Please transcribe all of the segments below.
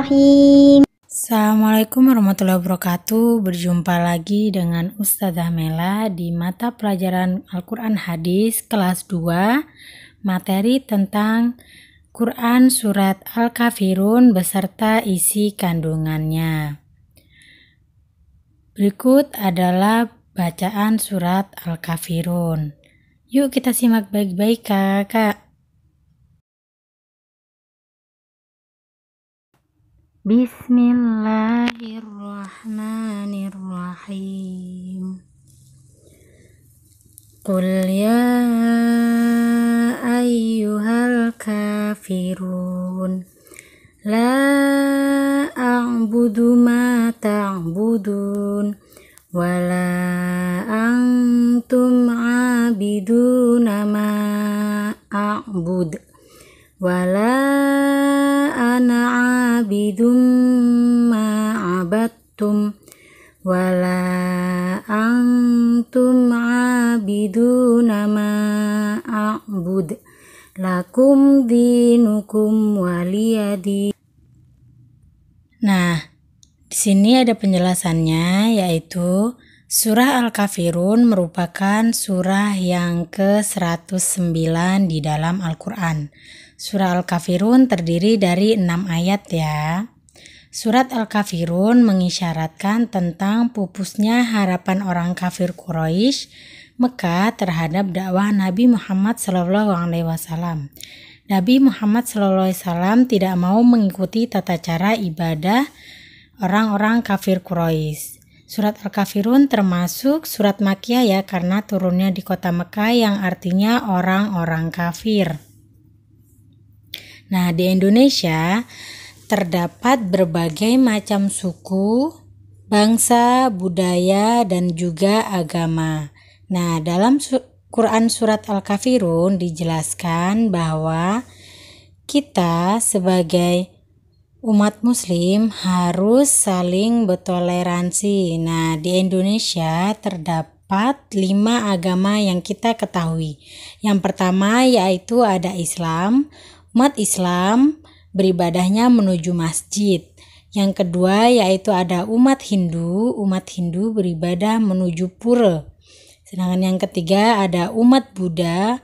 Bismillahirrahmanirrahim. Assalamualaikum warahmatullahi wabarakatuh. Berjumpa lagi dengan Ustazah Mela di mata pelajaran Al-Quran Hadis kelas 2, materi tentang Quran Surat Al-Kafirun beserta isi kandungannya. Berikut adalah bacaan surat Al-Kafirun. Yuk kita simak baik-baik kakak. Bismillahirrahmanirrahim. Qul ya ayyuhal kafirun la a'budu ma ta'budun wa la antum 'abiduna ma a'bud wa la ana 'abidum ma 'abadtum wala antum 'abiduna ma a'bud lakum dinukum waliyadi. Nah, di sini ada penjelasannya, yaitu surah Al-Kafirun merupakan surah yang ke-109 di dalam Al-Quran. Surah Al-Kafirun terdiri dari 6 ayat ya. Surat Al-Kafirun mengisyaratkan tentang pupusnya harapan orang kafir Quraisy Mekah terhadap dakwah Nabi Muhammad SAW. Nabi Muhammad SAW tidak mau mengikuti tata cara ibadah orang-orang kafir Quraisy. Surat Al-Kafirun termasuk surat Makkiyah ya, karena turunnya di kota Mekah yang artinya orang-orang kafir. Nah, di Indonesia terdapat berbagai macam suku, bangsa, budaya, dan juga agama. Nah, dalam Quran Surat Al-Kafirun dijelaskan bahwa kita sebagai umat muslim harus saling bertoleransi. Nah, di Indonesia terdapat 5 agama yang kita ketahui. Yang pertama yaitu ada Islam. Umat Islam beribadahnya menuju masjid. Yang kedua yaitu ada umat Hindu. Umat Hindu beribadah menuju pura. Sedangkan yang ketiga ada umat Buddha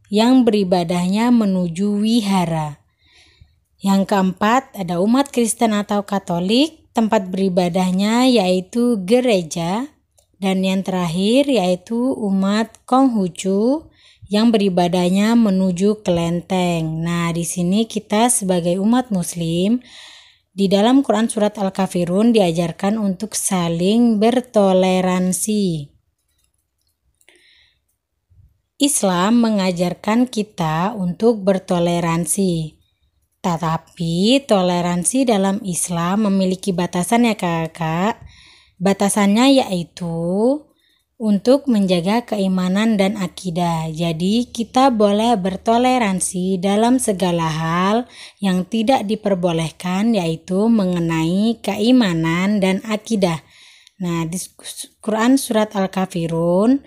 yang beribadahnya menuju wihara. Yang keempat ada umat Kristen atau Katolik, tempat beribadahnya yaitu gereja. Dan yang terakhir yaitu umat Konghucu yang beribadahnya menuju kelenteng. Nah, di sini kita sebagai umat muslim di dalam Quran Surat Al-Kafirun diajarkan untuk saling bertoleransi. Islam mengajarkan kita untuk bertoleransi. Tetapi toleransi dalam Islam memiliki batasan ya kakak. Batasannya yaitu untuk menjaga keimanan dan akidah. Jadi kita boleh bertoleransi dalam segala hal yang tidak diperbolehkan, yaitu mengenai keimanan dan akidah. Nah, di Quran Surat Al-Kafirun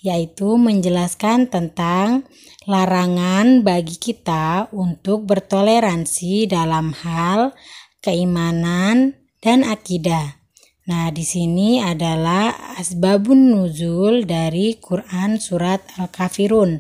yaitu menjelaskan tentang larangan bagi kita untuk bertoleransi dalam hal keimanan dan akidah. Nah, di sini adalah asbabun nuzul dari Quran Surat Al-Kafirun.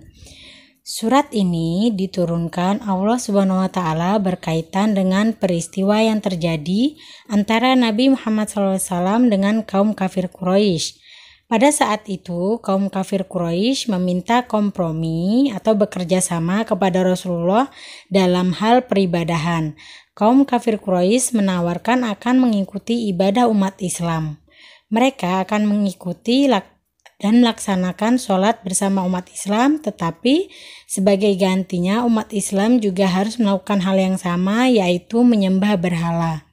Surat ini diturunkan Allah Subhanahu wa Ta'ala berkaitan dengan peristiwa yang terjadi antara Nabi Muhammad SAW dengan kaum kafir Quraisy. Pada saat itu, kaum kafir Quraisy meminta kompromi atau bekerja sama kepada Rasulullah dalam hal peribadahan. Kaum kafir Quraisy menawarkan akan mengikuti ibadah umat Islam. Mereka akan mengikuti dan melaksanakan sholat bersama umat Islam, tetapi sebagai gantinya umat Islam juga harus melakukan hal yang sama, yaitu menyembah berhala.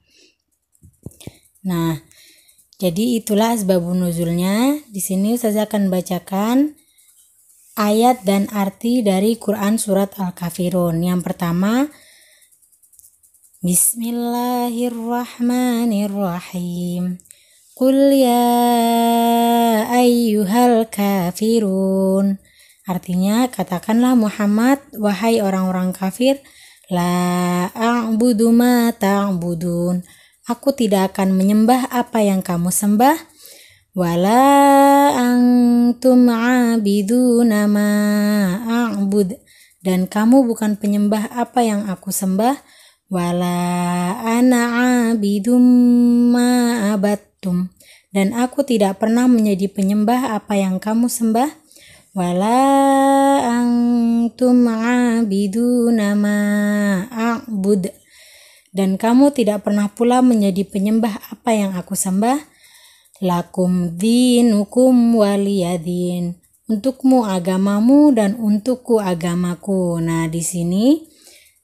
Nah, jadi itulah asbabun nuzulnya. Di sini saya akan bacakan ayat dan arti dari Quran Surat Al-Kafirun. Yang pertama, Bismillahirrahmanirrahim. Qul ya ayyuhal kafirun. Artinya, katakanlah Muhammad, wahai orang-orang kafir, La a'budu ma ta'budun. Aku tidak akan menyembah apa yang kamu sembah. Wala antum abiduna ma a'bud. Dan kamu bukan penyembah apa yang aku sembah. Wala ana abidum ma abattum. Dan aku tidak pernah menjadi penyembah apa yang kamu sembah. Wala antum abiduna ma a'bud. Dan kamu tidak pernah pula menjadi penyembah apa yang aku sembah. Lakum dinukum waliyadin. Untukmu agamamu dan untukku agamaku. Nah, di sini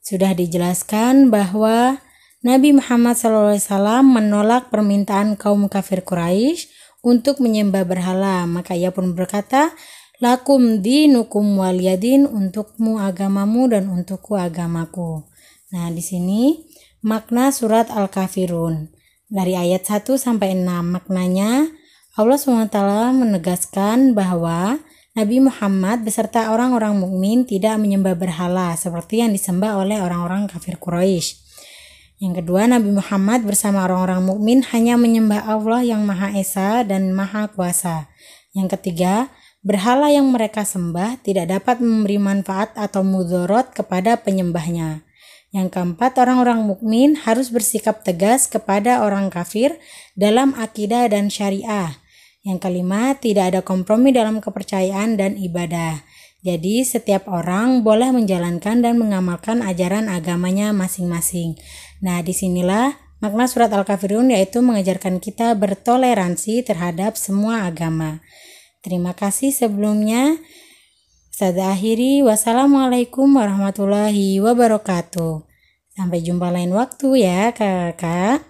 sudah dijelaskan bahwa Nabi Muhammad SAW menolak permintaan kaum kafir Quraisy untuk menyembah berhala. Maka ia pun berkata, lakum dinukum waliyadin, untukmu agamamu dan untukku agamaku. Nah, di sini makna surat Al-Kafirun. Dari ayat 1 sampai 6 maknanya, Allah SWT menegaskan bahwa Nabi Muhammad beserta orang-orang mukmin tidak menyembah berhala seperti yang disembah oleh orang-orang kafir Quraisy. Yang kedua, Nabi Muhammad bersama orang-orang mukmin hanya menyembah Allah yang Maha Esa dan Maha Kuasa. Yang ketiga, berhala yang mereka sembah tidak dapat memberi manfaat atau mudorot kepada penyembahnya. Yang keempat, orang-orang mukmin harus bersikap tegas kepada orang kafir dalam akidah dan syariah. Yang kelima, tidak ada kompromi dalam kepercayaan dan ibadah. Jadi, setiap orang boleh menjalankan dan mengamalkan ajaran agamanya masing-masing. Nah, disinilah makna surat Al-Kafirun, yaitu mengajarkan kita bertoleransi terhadap semua agama. Terima kasih sebelumnya. Saya akhiri, wassalamualaikum warahmatullahi wabarakatuh. Sampai jumpa lain waktu ya kakak.